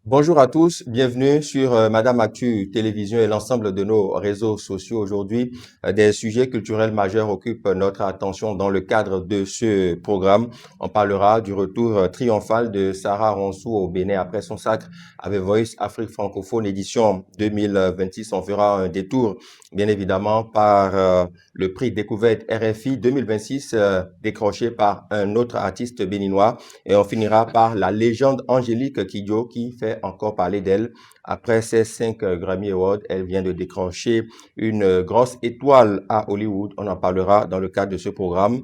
Bonjour à tous, bienvenue sur Madame Actu Télévision et l'ensemble de nos réseaux sociaux. Aujourd'hui, des sujets culturels majeurs occupent notre attention dans le cadre de ce programme. On parlera du retour triomphal de Sarah Ronsou au Bénin après son sacre avec Voice Afrique francophone édition 2026. On fera un détour, bien évidemment, par le prix découverte RFI 2026 décroché par un autre artiste béninois. Et on finira par la légende Angélique Kidjo qui fait encore parler d'elle. Après ses 5 Grammy Awards, elle vient de décrocher une grosse étoile à Hollywood. On en parlera dans le cadre de ce programme.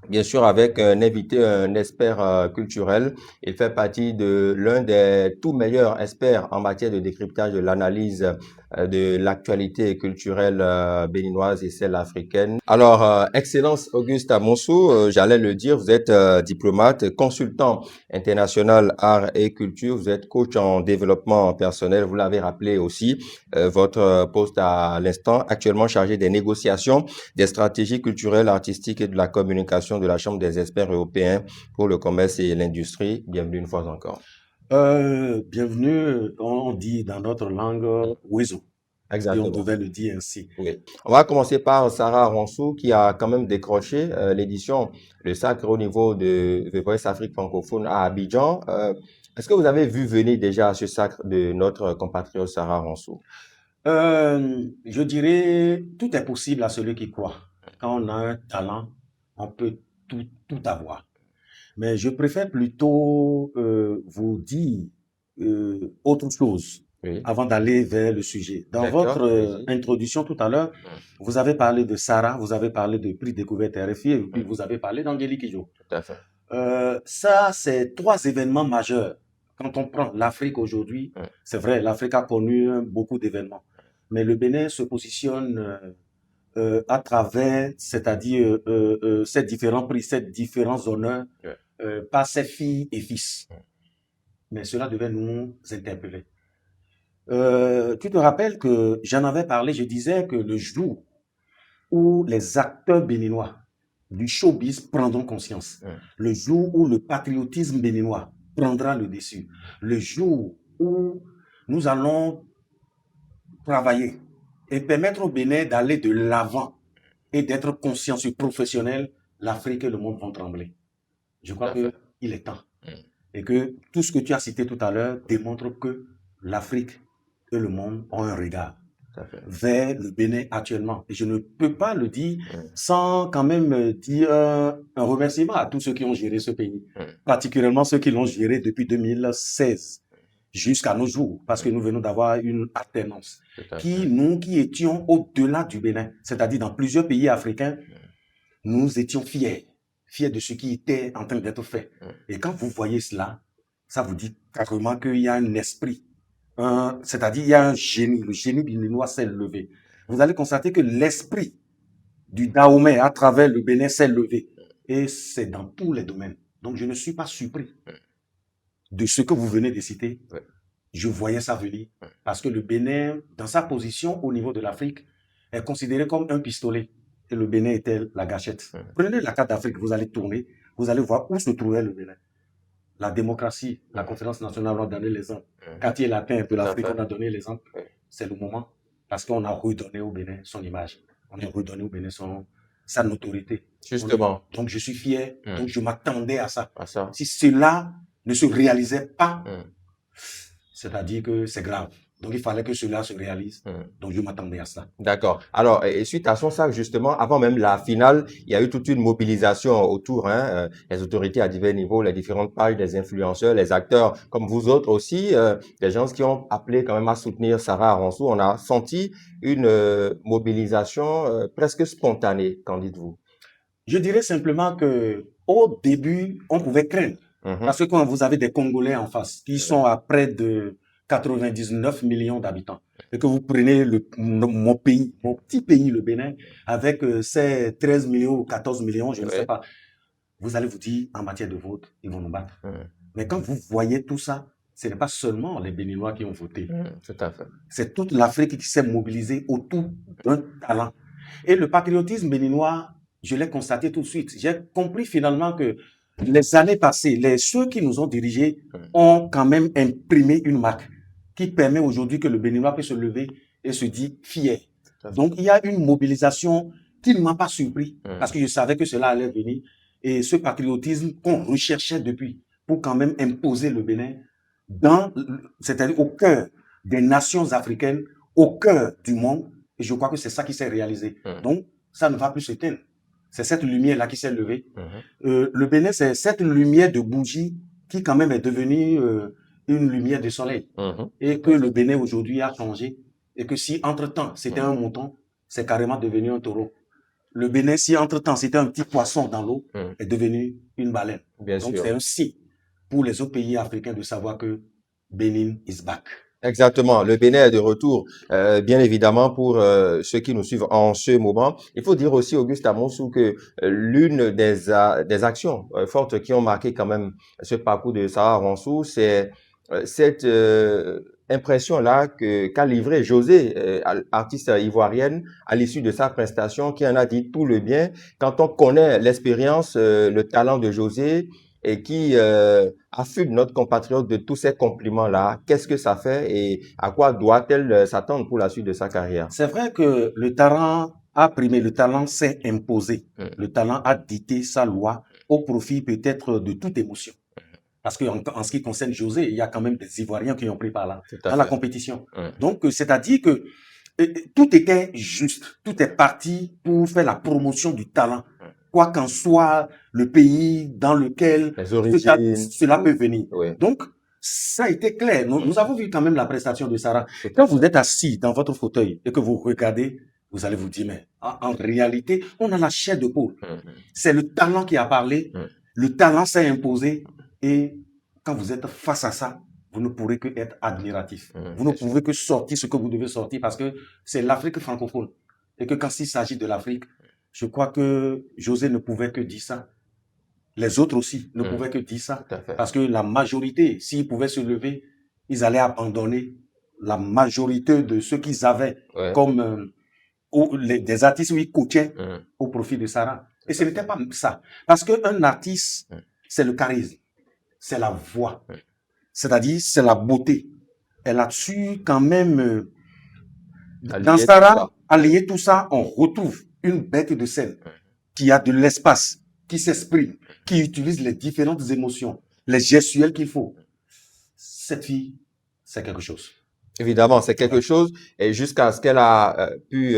Bien sûr, avec un invité, un expert culturel. Il fait partie de l'un des tout meilleurs experts en matière de décryptage de l'analyse de l'actualité culturelle béninoise et celle africaine. Alors, Excellence Auguste Amonsou, j'allais le dire, vous êtes diplomate, consultant international art et culture, vous êtes coach en développement personnel, vous l'avez rappelé aussi, votre poste à l'instant, actuellement chargé des négociations des stratégies culturelles, artistiques et de la communication de la Chambre des experts européens pour le commerce et l'industrie. Bienvenue une fois encore. Bienvenue, on dit dans notre langue Wezo, si on Exactement. devait le dire ainsi. Oui. On va commencer par Sarah Ronsou qui a quand même décroché l'édition, le sacre au niveau de The Voice Afrique francophone à Abidjan. Est-ce que vous avez vu venir déjà ce sacre de notre compatriote Sarah Ronsou? Je dirais, tout est possible à celui qui croit. Quand on a un talent, on peut tout avoir. Mais je préfère plutôt vous dire autre chose Oui. avant d'aller vers le sujet. Dans votre D'accord, allez-y. introduction tout à l'heure, vous avez parlé de Sarah, vous avez parlé de prix découverte RFI et puis vous avez parlé d'Angélique Kidjo. Tout à fait. Ça, c'est trois événements majeurs. Quand on prend l'Afrique aujourd'hui, c'est vrai, l'Afrique a connu beaucoup d'événements. Mais le Bénin se positionne à travers, c'est-à-dire ces différents prix, ces différents honneurs, par ses filles et fils. Mais cela devait nous interpeller. Tu te rappelles que j'en avais parlé, je disais que le jour où les acteurs béninois du showbiz prendront conscience, le jour où le patriotisme béninois prendra le dessus, le jour où nous allons travailler et permettre au Bénin d'aller de l'avant et d'être conscient et professionnel, l'Afrique et le monde vont trembler. Je crois qu'il est temps. Et que tout ce que tu as cité tout à l'heure démontre que l'Afrique et le monde ont un regard vers le Bénin actuellement. Et je ne peux pas le dire sans quand même dire un remerciement à tous ceux qui ont géré ce pays, particulièrement ceux qui l'ont géré depuis 2016 jusqu'à nos jours, parce que nous venons d'avoir une alternance. Nous qui étions au-delà du Bénin, c'est-à-dire dans plusieurs pays africains, nous étions fiers de ce qui était en train d'être fait. Et quand vous voyez cela, ça vous dit carrément qu'il y a un esprit, c'est-à-dire il y a un génie, le génie béninois s'est levé. Vous allez constater que l'esprit du Dahomey à travers le Bénin s'est levé. Et c'est dans tous les domaines. Donc je ne suis pas surpris de ce que vous venez de citer. Je voyais ça venir. Parce que le Bénin, dans sa position au niveau de l'Afrique, est considéré comme un pistolet. Et le Bénin était la gâchette. Prenez la carte d'Afrique, vous allez tourner, vous allez voir où se trouvait le Bénin. La démocratie, la conférence nationale a donné l'exemple. Quartier latin de l'Afrique, on a donné l'exemple. C'est le moment parce qu'on a redonné au Bénin son image. On a redonné au Bénin sa notoriété. Justement. Donc je suis fier, donc je m'attendais à ça. Si cela ne se réalisait pas, c'est-à-dire que c'est grave. Donc, il fallait que cela se réalise. Donc, je m'attendais à ça. D'accord. Alors, et suite à son sac, justement, avant même la finale, il y a eu toute une mobilisation autour, hein, les autorités à divers niveaux, les différentes pages, les influenceurs, les acteurs, comme vous autres aussi, des gens qui ont appelé quand même à soutenir Sarah Aronsou. On a senti une mobilisation presque spontanée, qu'en dites-vous? Je dirais simplement que au début, on pouvait craindre. Parce que quand vous avez des Congolais en face, qui sont à près de 99 millions d'habitants, et que vous prenez mon pays, mon petit pays, le Bénin, avec ses 13 millions ou 14 millions, je ne sais pas, vous allez vous dire, en matière de vote, ils vont nous battre. Mais quand vous voyez tout ça, ce n'est pas seulement les Béninois qui ont voté. Tout à fait. C'est toute l'Afrique qui s'est mobilisée autour d'un talent. Et le patriotisme béninois, je l'ai constaté tout de suite. J'ai compris finalement que les années passées, ceux qui nous ont dirigés ont quand même imprimé une marque qui permet aujourd'hui que le Béninois peut se lever et se dire fier. Donc, il y a une mobilisation qui ne m'a pas surpris parce que je savais que cela allait venir et ce patriotisme qu'on recherchait depuis pour quand même imposer le Bénin c'est-à-dire au cœur des nations africaines, au cœur du monde. Et je crois que c'est ça qui s'est réalisé. Donc, ça ne va plus s'éteindre. C'est cette lumière-là qui s'est levée. Le Bénin, c'est cette lumière de bougie qui quand même est devenue une lumière de soleil. Et que le Bénin aujourd'hui a changé. Et que si entre-temps, c'était un mouton, c'est carrément devenu un taureau. Le Bénin, si entre-temps, c'était un petit poisson dans l'eau, est devenu une baleine. Donc, c'est un signe pour les autres pays africains de savoir que Bénin is back. Exactement, le Bénin est de retour. Bien évidemment, pour ceux qui nous suivent en ce moment, il faut dire aussi, Auguste Amonsou, que l'une des actions fortes qui ont marqué quand même ce parcours de Sarah Ronsou, c'est cette impression-là qu'a livré José, artiste ivoirienne, à l'issue de sa prestation, qui en a dit tout le bien. Quand on connaît l'expérience, le talent de José, et qui affuble notre compatriote de tous ces compliments-là, qu'est-ce que ça fait et à quoi doit-elle s'attendre pour la suite de sa carrière? C'est vrai que le talent a primé, le talent s'est imposé, le talent a dicté sa loi au profit peut-être de toute émotion. Parce que en ce qui concerne José, il y a quand même des Ivoiriens qui ont pris part là, dans la compétition. Donc, c'est-à-dire que tout était juste, tout est parti pour faire la promotion du talent. Quoi qu'en soit le pays dans lequel cela peut venir. Donc, ça a été clair. Nous avons vu quand même la prestation de Sarah. Quand vous êtes assis dans votre fauteuil et que vous regardez, vous allez vous dire, mais en réalité, on a la chair de poule. C'est le talent qui a parlé, le talent s'est imposé et quand vous êtes face à ça, vous ne pourrez que être admiratif. Vous ne pouvez que sortir ce que vous devez sortir parce que c'est l'Afrique francophone. Et que quand il s'agit de l'Afrique, je crois que José ne pouvait que dire ça. Les autres aussi ne pouvaient que dire ça. Parce que la majorité, s'ils pouvaient se lever, ils allaient abandonner la majorité de ceux qu'ils avaient comme des artistes où ils coachaient au profit de Sarah. Et ce n'était pas ça. Parce qu'un artiste, c'est le charisme, c'est la voix, c'est-à-dire c'est la beauté. Elle a su quand même, dans Sarah, allier tout ça, on retrouve une bête de scène qui a de l'espace, qui s'exprime, qui utilise les différentes émotions, les gestuels qu'il faut. Cette fille, c'est quelque chose. Évidemment, c'est quelque chose, et jusqu'à ce qu'elle a pu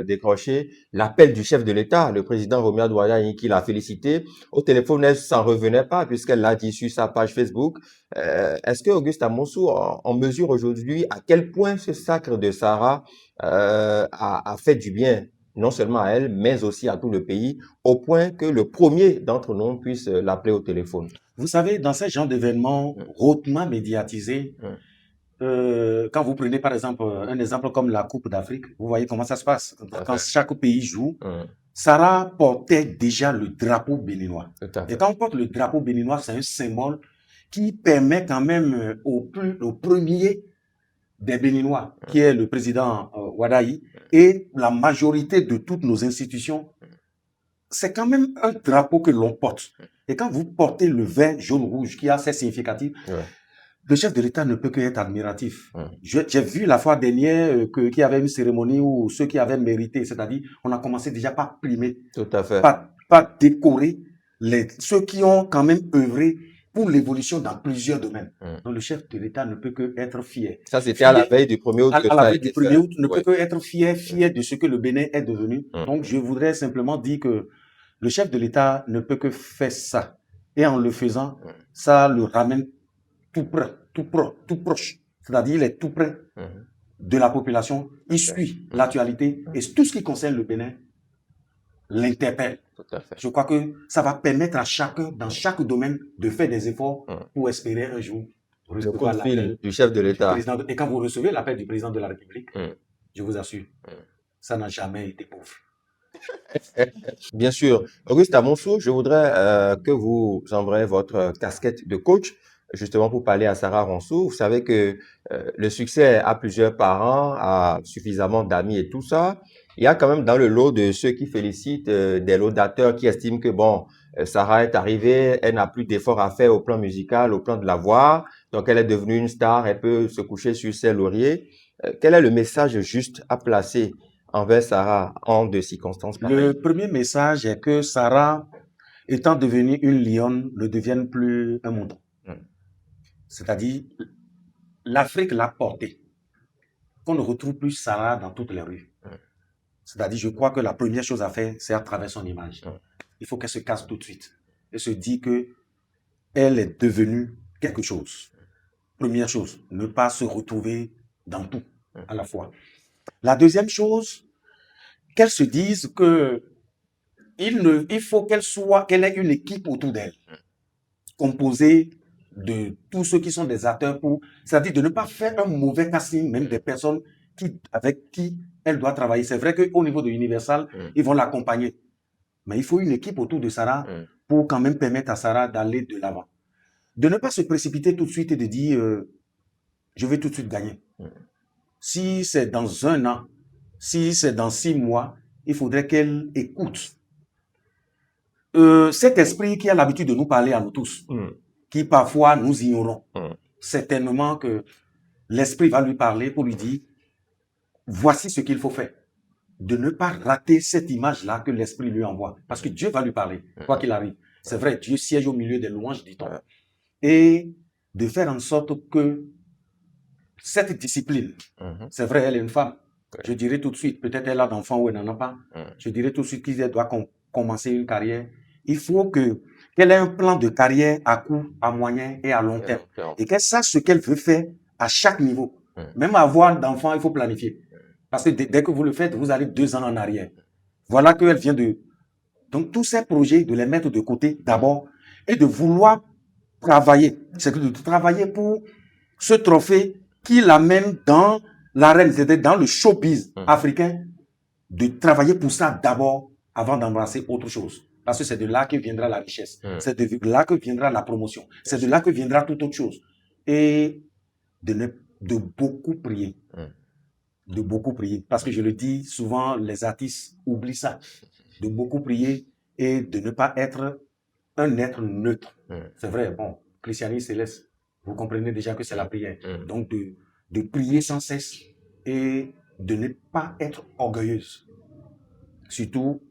décrocher l'appel du chef de l'État, le président Romuald Wardani, qui l'a félicité. Au téléphone, elle s'en revenait pas, puisqu'elle l'a dit sur sa page Facebook. Est-ce que Auguste Amonsou en mesure aujourd'hui à quel point ce sacre de Sarah a fait du bien, non seulement à elle, mais aussi à tout le pays, au point que le premier d'entre nous puisse l'appeler au téléphone? Vous savez, dans ce genre d'événements hautement médiatisés, quand vous prenez par exemple un exemple comme la Coupe d'Afrique, vous voyez comment ça se passe. Quand chaque pays joue, Sarah portait déjà le drapeau béninois. Et quand on porte le drapeau béninois, c'est un symbole qui permet quand même au premier des Béninois, qui est le président Wadaï, et la majorité de toutes nos institutions, c'est quand même un drapeau que l'on porte. Et quand vous portez le vert, jaune, rouge, qui est assez significatif, le chef de l'État ne peut que être admiratif. J'ai vu la fois dernière qu'il y avait une cérémonie où ceux qui avaient mérité, c'est-à-dire on a commencé déjà par primer, par décorer ceux qui ont quand même œuvré pour l'évolution dans plusieurs domaines. Donc le chef de l'État ne peut que être fier. Ça, c'était à la veille du 1er août. À la veille du 1er août, ne peut que être fier de ce que le Bénin est devenu. Donc je voudrais simplement dire que le chef de l'État ne peut que faire ça. Et en le faisant, ça le ramène tout proche. C'est-à-dire, il est tout près de la population. Il suit l'actualité et tout ce qui concerne le Bénin l'interpelle. Je crois que ça va permettre à chacun, dans chaque domaine, de faire des efforts pour espérer un jour recevoir l'appel du chef de l'État. Et quand vous recevez l'appel du président de la République, je vous assure, ça n'a jamais été pauvre. Bien sûr. Auguste Amonsou, je voudrais que vous envoyiez votre casquette de coach, justement pour parler à Sarah Ronsou. Vous savez que le succès a plusieurs parents, a suffisamment d'amis et tout ça. Il y a quand même dans le lot de ceux qui félicitent des laudateurs qui estiment que bon, Sarah est arrivée, elle n'a plus d'efforts à faire au plan musical, au plan de la voix. Donc, elle est devenue une star, elle peut se coucher sur ses lauriers. Quel est le message juste à placer envers Sarah en de circonstances Le pareilles? premier message est que Sarah, étant devenue une lionne, ne devienne plus un mouton. C'est-à-dire, l'Afrique l'a portée. Qu'on ne retrouve plus Sarah dans toutes les rues. C'est-à-dire, je crois que la première chose à faire, c'est à travers son image. Il faut qu'elle se casse tout de suite. Et se dit que elle est devenue quelque chose. Première chose, ne pas se retrouver dans tout à la fois. La deuxième chose, qu'elle se dise que il faut qu'elle ait une équipe autour d'elle, composée de tous ceux qui sont des acteurs c'est-à-dire de ne pas faire un mauvais casting, même des personnes avec qui elle doit travailler. C'est vrai qu'au niveau de Universal, ils vont l'accompagner. Mais il faut une équipe autour de Sarah pour quand même permettre à Sarah d'aller de l'avant. De ne pas se précipiter tout de suite et de dire je vais tout de suite gagner. Si c'est dans 1 an, si c'est dans 6 mois, il faudrait qu'elle écoute cet esprit qui a l'habitude de nous parler à nous tous, qui parfois nous ignorons. Certainement que l'esprit va lui parler pour lui dire voici ce qu'il faut faire. De ne pas rater cette image-là que l'esprit lui envoie. Parce que Dieu va lui parler, quoi qu'il arrive. C'est vrai, Dieu siège au milieu des louanges, dit-on. Et de faire en sorte que cette discipline, c'est vrai, elle est une femme. Je dirais tout de suite, peut-être elle a d'enfants ou elle n'en a pas. Je dirais tout de suite qu'elle doit commencer une carrière. Il faut qu'elle ait un plan de carrière à court, à moyen et à long terme. Et qu'elle sache ce qu'elle veut faire à chaque niveau. Même avoir d'enfants, il faut planifier. Parce que dès que vous le faites, vous allez 2 ans en arrière. Voilà qu'elle vient de... Donc, tous ces projets, de les mettre de côté d'abord et de vouloir travailler. C'est de travailler pour ce trophée qui l'amène dans l'arène, c'est-à-dire dans le showbiz africain, de travailler pour ça d'abord avant d'embrasser autre chose. Parce que c'est de là que viendra la richesse. C'est de là que viendra la promotion. C'est de là que viendra toute autre chose. Et de beaucoup prier. De beaucoup prier. Parce que je le dis, souvent, les artistes oublient ça. De beaucoup prier et de ne pas être un être neutre. C'est vrai, bon, christianisme céleste, vous comprenez déjà que c'est la prière. Donc, de prier sans cesse et de ne pas être orgueilleuse. Surtout,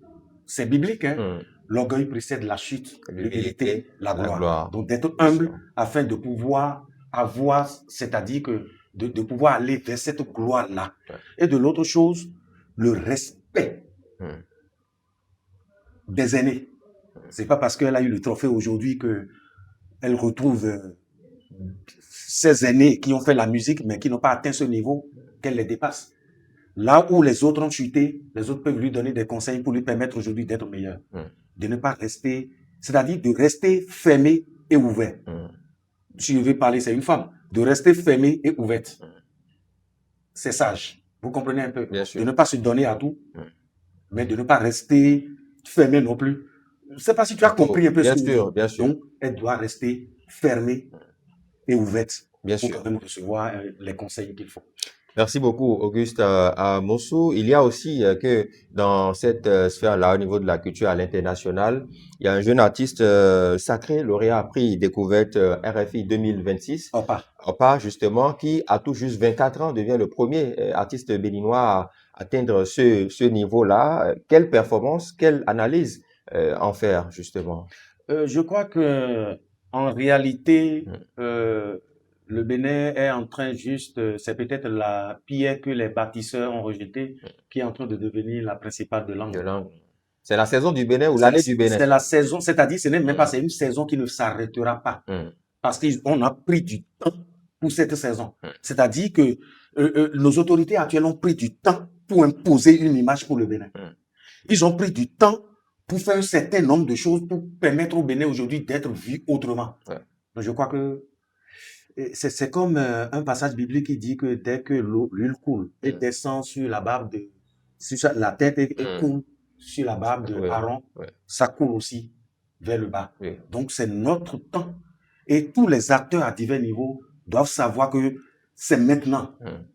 c'est biblique, hein? L'orgueil précède la chute, l'humilité, la gloire. Donc, d'être humble afin de pouvoir avoir, c'est-à-dire que de pouvoir aller vers cette gloire-là. Et de l'autre chose, le respect des aînés. C'est pas parce qu'elle a eu le trophée aujourd'hui que elle retrouve ces aînés qui ont fait la musique mais qui n'ont pas atteint ce niveau, qu'elle les dépasse. Là où les autres ont chuté, les autres peuvent lui donner des conseils pour lui permettre aujourd'hui d'être meilleur. De ne pas rester, c'est-à-dire de rester fermé et ouvert. Si je veux parler, c'est une femme. De rester fermé et ouverte. C'est sage. Vous comprenez un peu? Bien sûr. De ne pas se donner à tout, mais de ne pas rester fermé non plus. Je ne sais pas si tu as compris un peu Bien ce que sûr, je dis. bien sûr. Donc, elle doit rester fermée et ouverte Bien pour sûr. quand même recevoir les conseils qu'il faut. Merci beaucoup, Auguste Amosso. Il y a aussi que dans cette sphère-là, au niveau de la culture à l'international, il y a un jeune artiste sacré, lauréat à prix découverte RFI 2026, Opa, justement, qui à tout juste 24 ans devient le premier artiste béninois à atteindre ce niveau-là. Quelle performance, quelle analyse en faire, justement? Je crois que en réalité, le Bénin est en train c'est peut-être la pierre que les bâtisseurs ont rejetée, qui est en train de devenir la principale de langue. C'est la saison du Bénin ou l'année du Bénin? C'est la saison, c'est-à-dire ce n'est même pas, c'est une saison qui ne s'arrêtera pas. Parce qu'on a pris du temps pour cette saison. C'est-à-dire que nos autorités actuelles ont pris du temps pour imposer une image pour le Bénin. Ils ont pris du temps pour faire un certain nombre de choses pour permettre au Bénin aujourd'hui d'être vu autrement. Donc je crois que c'est comme un passage biblique qui dit que dès que l'huile coule et descend sur la barbe sur la tête et coule sur la barbe de Aaron, ça coule aussi vers le bas. Donc c'est notre temps. Et tous les acteurs à divers niveaux doivent savoir que c'est maintenant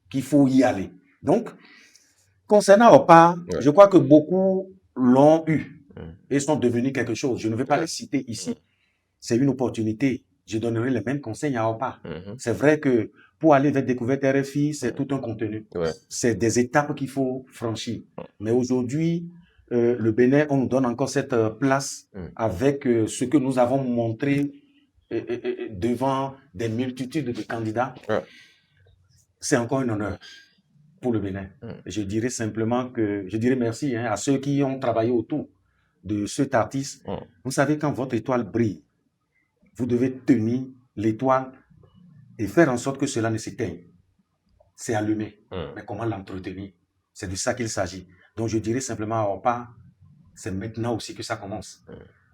qu'il faut y aller. Donc, concernant Opa, je crois que beaucoup l'ont eu. et sont devenus quelque chose. Je ne vais pas les citer ici. C'est une opportunité. Je donnerai les mêmes conseils à Opa. C'est vrai que pour aller vers Découverte RFI, c'est tout un contenu. C'est des étapes qu'il faut franchir. Mais aujourd'hui, le Bénin, on nous donne encore cette place avec ce que nous avons montré devant des multitudes de candidats. C'est encore un honneur pour le Bénin. Je dirais simplement je dirais merci à ceux qui ont travaillé autour de cet artiste. Vous savez, quand votre étoile brille, vous devez tenir l'étoile et faire en sorte que cela ne s'éteigne. C'est allumé. Mais comment l'entretenir? C'est de ça qu'il s'agit. Donc, je dirais simplement à Opa, c'est maintenant aussi que ça commence.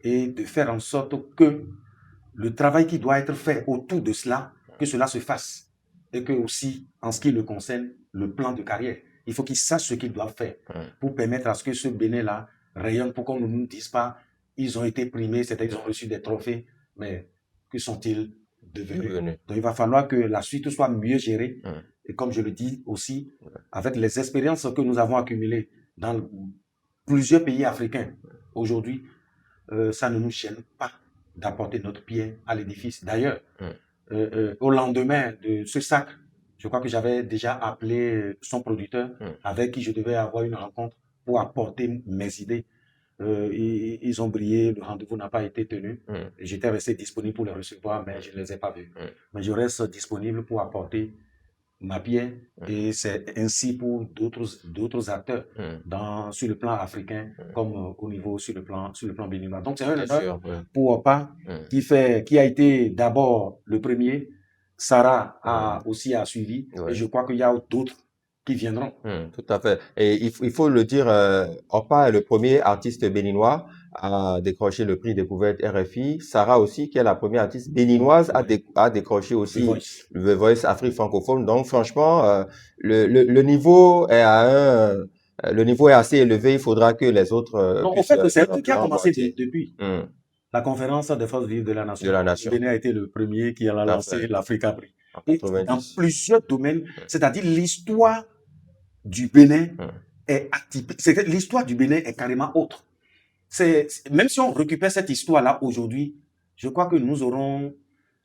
Et de faire en sorte que le travail qui doit être fait autour de cela, que cela se fasse. Et que aussi, en ce qui le concerne, le plan de carrière, il faut qu'il sache ce qu'il doit faire pour permettre à ce que ce Bénin-là rayonne, pour qu'on ne nous dise pas, ils ont été primés, c'est-à-dire qu'ils ont reçu des trophées, mais que sont-ils devenus? Donc, il va falloir que la suite soit mieux gérée. Et comme je le dis aussi, avec les expériences que nous avons accumulées dans plusieurs pays africains, aujourd'hui, ça ne nous gêne pas d'apporter notre pierre à l'édifice. D'ailleurs, au lendemain de ce sacre, je crois que j'avais déjà appelé son producteur avec qui je devais avoir une rencontre pour apporter mes idées. Ils ont brillé, le rendez-vous n'a pas été tenu. J'étais resté disponible pour les recevoir, mais je ne les ai pas vus. Mais je reste disponible pour apporter ma pierre et c'est ainsi pour d'autres acteurs sur le plan africain comme au niveau sur le plan béninois. Donc c'est un honneur pour Opa qui a été d'abord le premier. Sarah a suivi et je crois qu'il y a d'autres qui viendront. Tout à fait. Et il faut le dire, Opa est le premier artiste béninois à décrocher le prix Découverte RFI. Sarah aussi, qui est la première artiste béninoise à décrocher aussi le Voice Afrique francophone. Donc franchement, le niveau est le niveau est assez élevé. Il faudra que les autres. Donc en fait, c'est un truc qui a commencé depuis. La conférence des forces vives de la nation. Le Bénin a été le premier qui a lancé l'Africa Prix. Et dans plusieurs domaines, c'est-à-dire l'histoire du Bénin est atypique. L'histoire du Bénin est carrément autre. Même si on récupère cette histoire-là aujourd'hui, je crois que nous aurons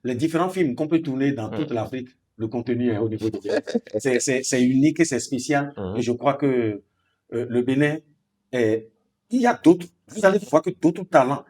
les différents films qu'on peut tourner dans toute l'Afrique. Le contenu est au niveau du Bénin. C'est unique et c'est spécial. Et je crois que le Bénin il y a d'autres. Vous allez voir que d'autres talents,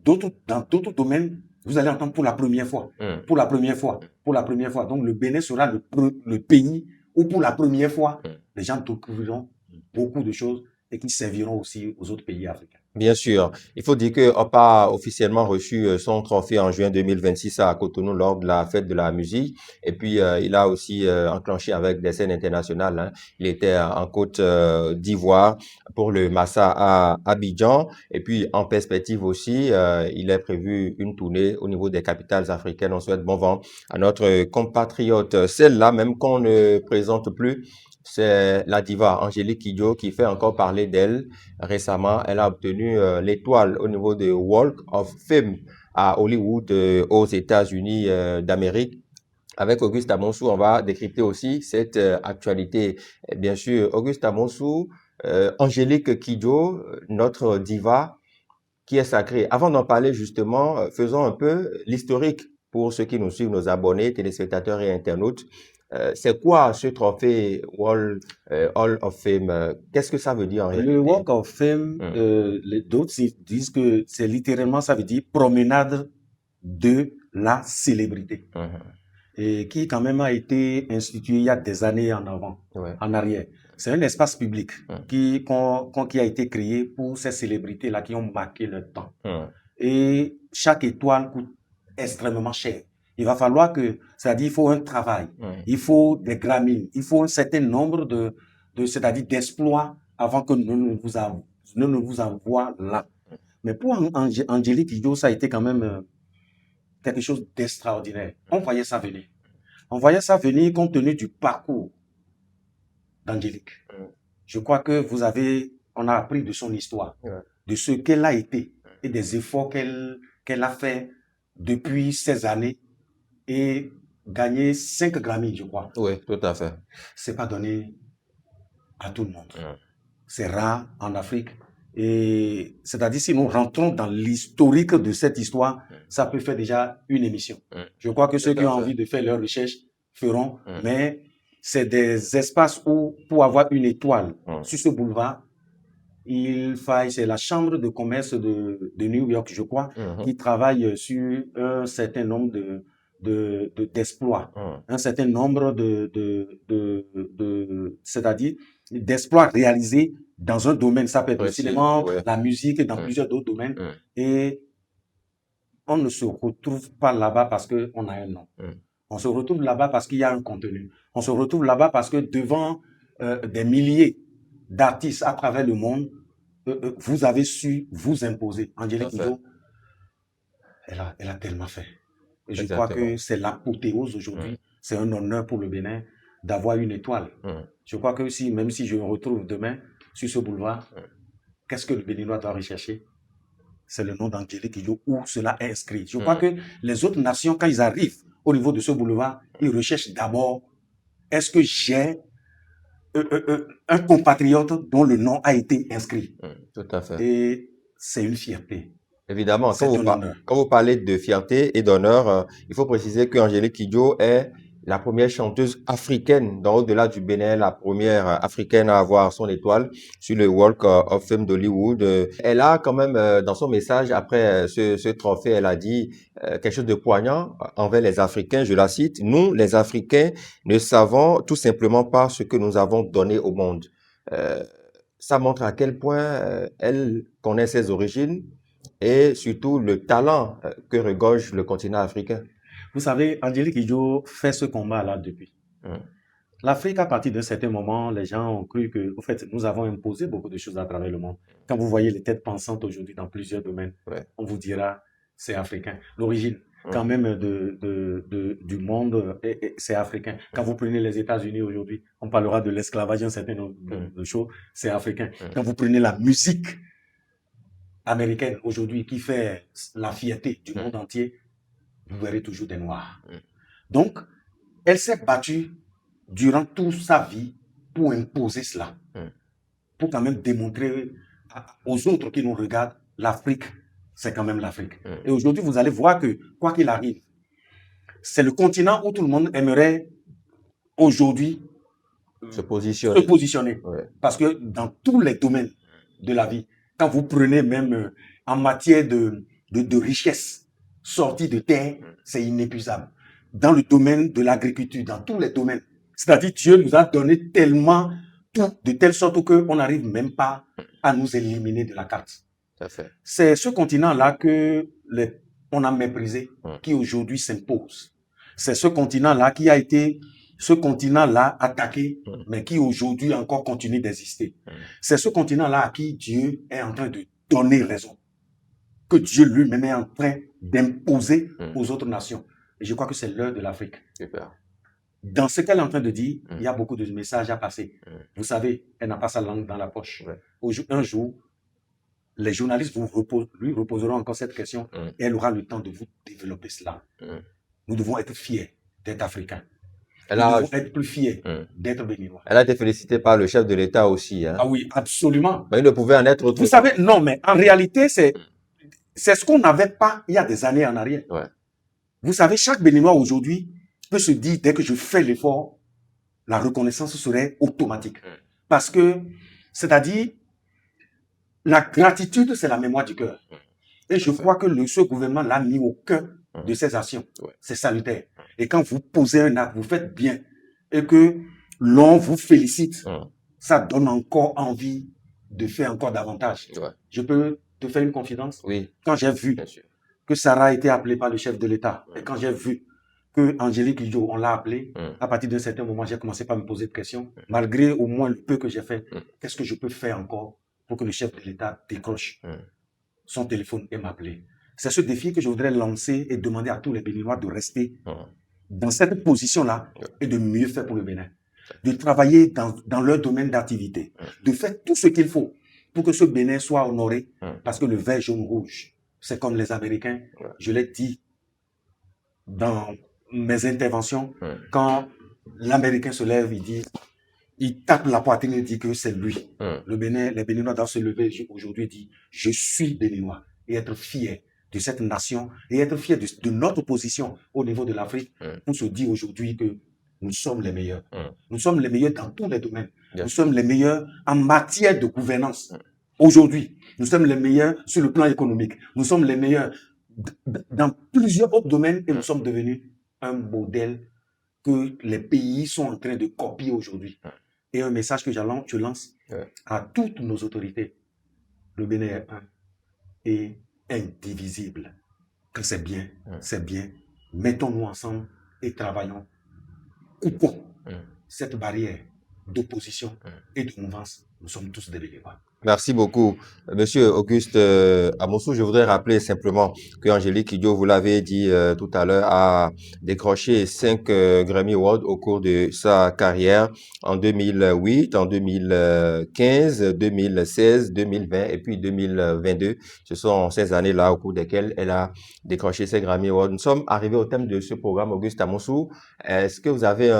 dans d'autres domaines, vous allez entendre pour la première fois. Pour la première fois. Pour la première fois. Donc le Bénin sera le pays où pour la première fois, les gens découvriront beaucoup de choses et qui serviront aussi aux autres pays africains. Bien sûr. Il faut dire que Opa a officiellement reçu son trophée en juin 2026 à Cotonou lors de la fête de la musique. Et puis, il a aussi enclenché avec des scènes internationales. Il était en Côte d'Ivoire pour le Massa à Abidjan. Et puis, en perspective aussi, il est prévu une tournée au niveau des capitales africaines. On souhaite bon vent à notre compatriote. Celle-là, même qu'on ne présente plus, c'est la diva Angélique Kidjo qui fait encore parler d'elle. Récemment, elle a obtenu l'étoile au niveau de Walk of Fame à Hollywood aux États-Unis d'Amérique. Avec Auguste Amonsou, on va décrypter aussi cette actualité. Et bien sûr, Auguste Amonsou, Angélique Kidjo, notre diva qui est sacrée. Avant d'en parler justement, faisons un peu l'historique pour ceux qui nous suivent, nos abonnés, téléspectateurs et internautes. C'est quoi ce trophée Hall of Fame? Qu'est-ce que ça veut dire en réalité? Le Walk of Fame, d'autres disent que c'est littéralement, ça veut dire promenade de la célébrité. Et qui quand même a été institué il y a des années en arrière. C'est un espace public qui a été créé pour ces célébrités-là qui ont marqué le temps. Et chaque étoile coûte extrêmement cher. Il va falloir c'est-à-dire il faut un travail, il faut des gramines, il faut un certain nombre c'est-à-dire d'exploits avant que nous ne vous envoie là. Mais pour Angélique Kidjo, ça a été quand même quelque chose d'extraordinaire. On voyait ça venir. On voyait ça venir compte tenu du parcours d'Angélique. Je crois que on a appris de son histoire, de ce qu'elle a été et des efforts qu'elle a fait depuis ces années et gagner 5 Grammy, je crois. Oui, tout à fait. C'est pas donné à tout le monde. C'est rare en Afrique Et c'est-à-dire, si nous rentrons dans l'historique de cette histoire, ça peut faire déjà une émission. Je crois que ceux qui ont envie de faire leurs recherches feront, mais c'est des espaces où, pour avoir une étoile sur ce boulevard, c'est la chambre de commerce de New York, je crois, qui travaille sur un certain nombre d'exploits, un certain nombre c'est-à-dire d'exploits réalisés dans un domaine. Ça peut être le cinéma, la musique, et dans plusieurs d'autres domaines. Et on ne se retrouve pas là-bas parce qu'on a un nom. On se retrouve là-bas parce qu'il y a un contenu. On se retrouve là-bas parce que devant des milliers d'artistes à travers le monde, vous avez su vous imposer. Angélique Kidjo, elle a tellement fait. Et je crois que c'est l'apothéose aujourd'hui. C'est un honneur pour le Bénin d'avoir une étoile. Je crois que même si je me retrouve demain sur ce boulevard, qu'est-ce que le Béninois doit rechercher? C'est le nom d'Angélique Kidjo où cela est inscrit. Je crois que les autres nations, quand ils arrivent au niveau de ce boulevard, ils recherchent d'abord, est-ce que j'ai un compatriote dont le nom a été inscrit? Tout à fait. Et c'est une fierté. Évidemment, quand vous parlez de fierté et d'honneur, il faut préciser qu'Angélique Kidjo est la première chanteuse africaine, dans au-delà du Bénin, la première africaine à avoir son étoile sur le Walk of Fame d'Hollywood. Elle a quand même, dans son message après ce trophée, elle a dit quelque chose de poignant envers les Africains. Je la cite: nous, les Africains, ne savons tout simplement pas ce que nous avons donné au monde. Ça montre à quel point elle connaît ses origines et surtout le talent que regorge le continent africain. Vous savez, Angélique Kidjo fait ce combat-là depuis. L'Afrique, à partir d'un certain moment, les gens ont cru que, en fait, nous avons imposé beaucoup de choses à travers le monde. Quand vous voyez les têtes pensantes aujourd'hui dans plusieurs domaines, on vous dira, c'est africain. L'origine, quand même, du monde, c'est africain. Quand vous prenez les États-Unis aujourd'hui, on parlera de l'esclavage, un certain nombre de choses, c'est africain. Quand vous prenez la musique américaine aujourd'hui qui fait la fierté du monde entier, vous verrez toujours des Noirs. Donc, elle s'est battue durant toute sa vie pour imposer cela, pour quand même démontrer aux autres qui nous regardent, l'Afrique, c'est quand même l'Afrique. Et aujourd'hui, vous allez voir que, quoi qu'il arrive, c'est le continent où tout le monde aimerait aujourd'hui se positionner. Parce que dans tous les domaines de la vie, quand vous prenez même en matière de richesse sortie de terre, c'est inépuisable. Dans le domaine de l'agriculture, dans tous les domaines. C'est-à-dire, Dieu nous a donné tellement tout, de telle sorte qu'on n'arrive même pas à nous éliminer de la carte. C'est ce continent-là que on a méprisé, qui aujourd'hui s'impose. C'est ce continent-là qui a été, ce continent-là attaqué, mais qui aujourd'hui encore continue d'exister. C'est ce continent-là à qui Dieu est en train de donner raison. Que Dieu lui-même est en train d'imposer aux autres nations. Et je crois que c'est l'heure de l'Afrique. Dans ce qu'elle est en train de dire, il y a beaucoup de messages à passer. Vous savez, elle n'a pas sa langue dans la poche. Un jour, les journalistes lui reposeront encore cette question et elle aura le temps de vous développer cela. Nous devons être fiers d'être africains. Nous devons être plus fiers d'être béninois. Elle a été félicitée par le chef de l'État aussi. Ah oui, absolument. Mais il ne pouvait en être autrement. Vous savez, non, mais en réalité, c'est ce qu'on n'avait pas il y a des années en arrière. Vous savez, chaque Béninois aujourd'hui peut se dire, dès que je fais l'effort, la reconnaissance serait automatique. Parce que, c'est-à-dire, la gratitude, c'est la mémoire du cœur. Et je crois que ce gouvernement l'a mis au cœur de ses actions. C'est salutaire. Et quand vous posez un acte, vous faites bien, et que l'on vous félicite, ça donne encore envie de faire encore davantage. Je peux te faire une confidence? Oui. Quand j'ai vu que Sarah a été appelée par le chef de l'État, et quand j'ai vu que Angélique Kidjo, on l'a appelée, à partir d'un certain moment, j'ai commencé par me poser des questions. Malgré au moins le peu que j'ai fait, qu'est-ce que je peux faire encore pour que le chef de l'État décroche son téléphone et m'appeler? C'est ce défi que je voudrais lancer et demander à tous les Béninois de rester dans cette position-là et de mieux faire pour le Bénin. De travailler dans leur domaine d'activité. De faire tout ce qu'il faut pour que ce Bénin soit honoré. Parce que le vert, jaune, rouge, c'est comme les Américains. Je l'ai dit dans mes interventions. Quand l'Américain se lève, il dit il tape la poitrine et dit que c'est lui. Les Béninois doivent se lever aujourd'hui et dire, je suis Béninois, et être fier de cette nation, et être fier de notre position au niveau de l'Afrique, pour se dire aujourd'hui que nous sommes les meilleurs. Nous sommes les meilleurs dans tous les domaines. Nous sommes les meilleurs en matière de gouvernance. Aujourd'hui, nous sommes les meilleurs sur le plan économique. Nous sommes les meilleurs dans plusieurs autres domaines et nous sommes devenus un modèle que les pays sont en train de copier aujourd'hui. Et un message que je lance à toutes nos autorités. Le Bénin est un et indivisible. Que c'est bien, c'est bien. Mettons-nous ensemble et travaillons. Coupons cette barrière d'opposition et de mouvance. Nous sommes tous des Béninois. Merci beaucoup. Monsieur Auguste Amossou, je voudrais rappeler simplement que Angélique Kidjo, vous l'avez dit tout à l'heure, a décroché 5 Grammy Awards au cours de sa carrière en 2008, en 2015, 2016, 2020 et puis 2022. Ce sont ces années-là au cours desquelles elle a décroché ces Grammy Awards. Nous sommes arrivés au thème de ce programme, Auguste Amossou. Est-ce que vous avez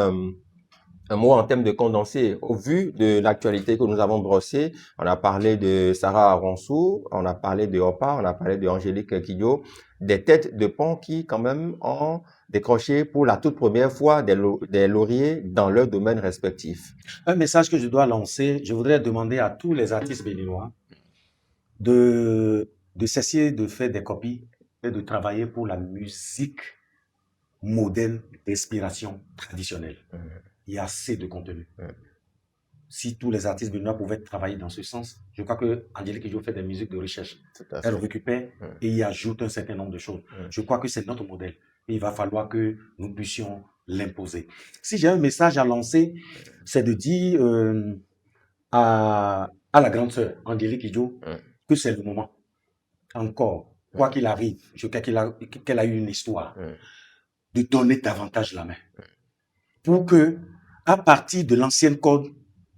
un mot en termes de condensé, au vu de l'actualité que nous avons brossée? On a parlé de Sarah Aronsou, on a parlé de Opa, on a parlé de Angélique Kidjo, des têtes de pont qui quand même ont décroché pour la toute première fois des lauriers dans leur domaine respectif. Un message que je dois lancer, je voudrais demander à tous les artistes béninois de cesser de faire des copies et de travailler pour la musique moderne d'inspiration traditionnelle. Il y a assez de contenu. Si tous les artistes béninois pouvaient travailler dans ce sens, je crois que Angélique Kidjo fait des musiques de recherche. Elle récupère et y ajoute un certain nombre de choses. Je crois que c'est notre modèle. Et il va falloir que nous puissions l'imposer. Si j'ai un message à lancer, c'est de dire à la grande sœur Angélique Kidjo que c'est le moment. Encore, quoi qu'il arrive, je crois qu'elle a eu une histoire, de donner davantage la main. Pour que, à partir de l'ancienne corde,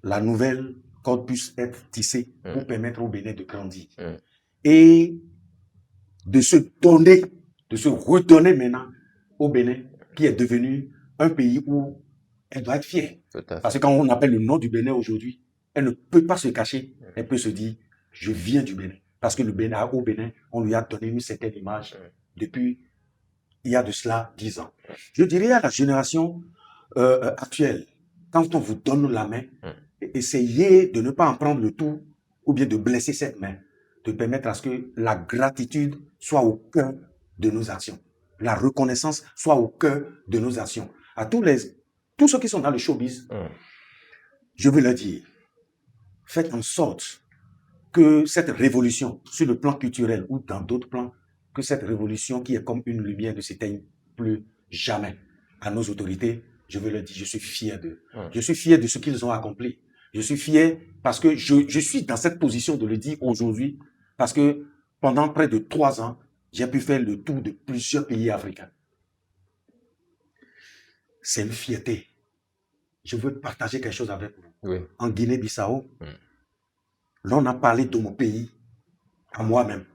la nouvelle corde puisse être tissée pour permettre au Bénin de grandir. Et de se donner, de se redonner maintenant au Bénin, qui est devenu un pays où elle doit être fière. Parce que quand on appelle le nom du Bénin aujourd'hui, elle ne peut pas se cacher. Elle peut se dire, je viens du Bénin. Parce que le Bénin, au Bénin, on lui a donné une certaine image depuis, il y a de cela 10 ans. Je dirais à la génération actuelle, quand on vous donne la main, essayez de ne pas en prendre le tout ou bien de blesser cette main, de permettre à ce que la gratitude soit au cœur de nos actions, la reconnaissance soit au cœur de nos actions. À tous ceux qui sont dans le showbiz, je veux leur dire, faites en sorte que cette révolution, sur le plan culturel ou dans d'autres plans, que cette révolution qui est comme une lumière ne s'éteigne plus jamais. À nos autorités, je veux leur dire, je suis fier d'eux. Je suis fier de ce qu'ils ont accompli. Je suis fier parce que je suis dans cette position de le dire aujourd'hui, parce que pendant près de 3 ans, j'ai pu faire le tour de plusieurs pays africains. C'est une fierté. Je veux partager quelque chose avec vous. En Guinée-Bissau, l'on a parlé de mon pays à moi-même.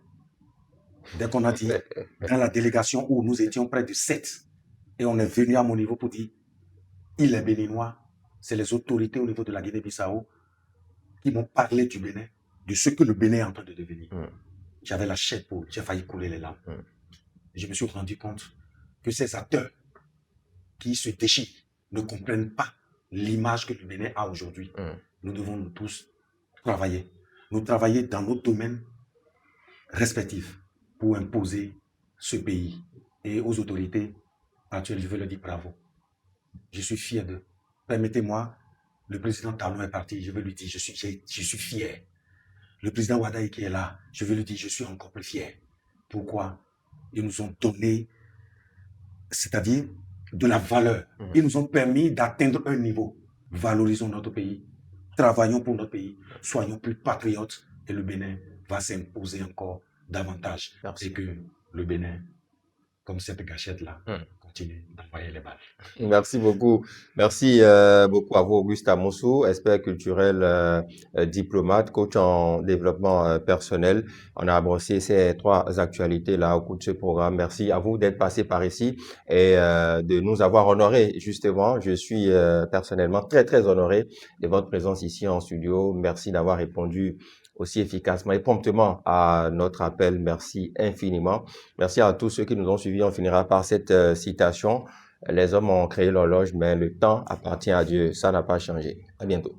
Dès qu'on a dit, dans la délégation où nous étions près de 7, et on est venu à mon niveau pour dire, il est béninois, c'est les autorités au niveau de la Guinée-Bissau qui m'ont parlé du Bénin, de ce que le Bénin est en train de devenir. J'avais la chair pour, j'ai failli couler les larmes. Je me suis rendu compte que ces acteurs qui se déchirent ne comprennent pas l'image que le Bénin a aujourd'hui. Nous devons nous tous travailler. Nous travailler dans nos domaines respectifs pour imposer ce pays. Et aux autorités actuelles, je veux leur dire bravo. Je suis fier d'eux. Permettez-moi, le président Talon est parti, je veux lui dire, je suis fier. Le président Wadaï qui est là, je veux lui dire, je suis encore plus fier. Pourquoi? Ils nous ont donné, c'est-à-dire de la valeur. Ils nous ont permis d'atteindre un niveau. Valorisons notre pays. Travaillons pour notre pays. Soyons plus patriotes. Et le Bénin va s'imposer encore davantage. Merci. Et que le Bénin, comme cette gâchette-là, continuer d'envoyer les balles. Merci beaucoup. Merci beaucoup à vous, Auguste Amoussou, expert culturel, diplomate, coach en développement personnel. On a abordé ces trois actualités-là au cours de ce programme. Merci à vous d'être passé par ici et de nous avoir honorés, justement. Je suis personnellement très, très honoré de votre présence ici en studio. Merci d'avoir répondu aussi efficacement et promptement à notre appel. Merci infiniment. Merci à tous ceux qui nous ont suivis. On finira par cette citation. Les hommes ont créé l'horloge, mais le temps appartient à Dieu. Ça n'a pas changé. À bientôt.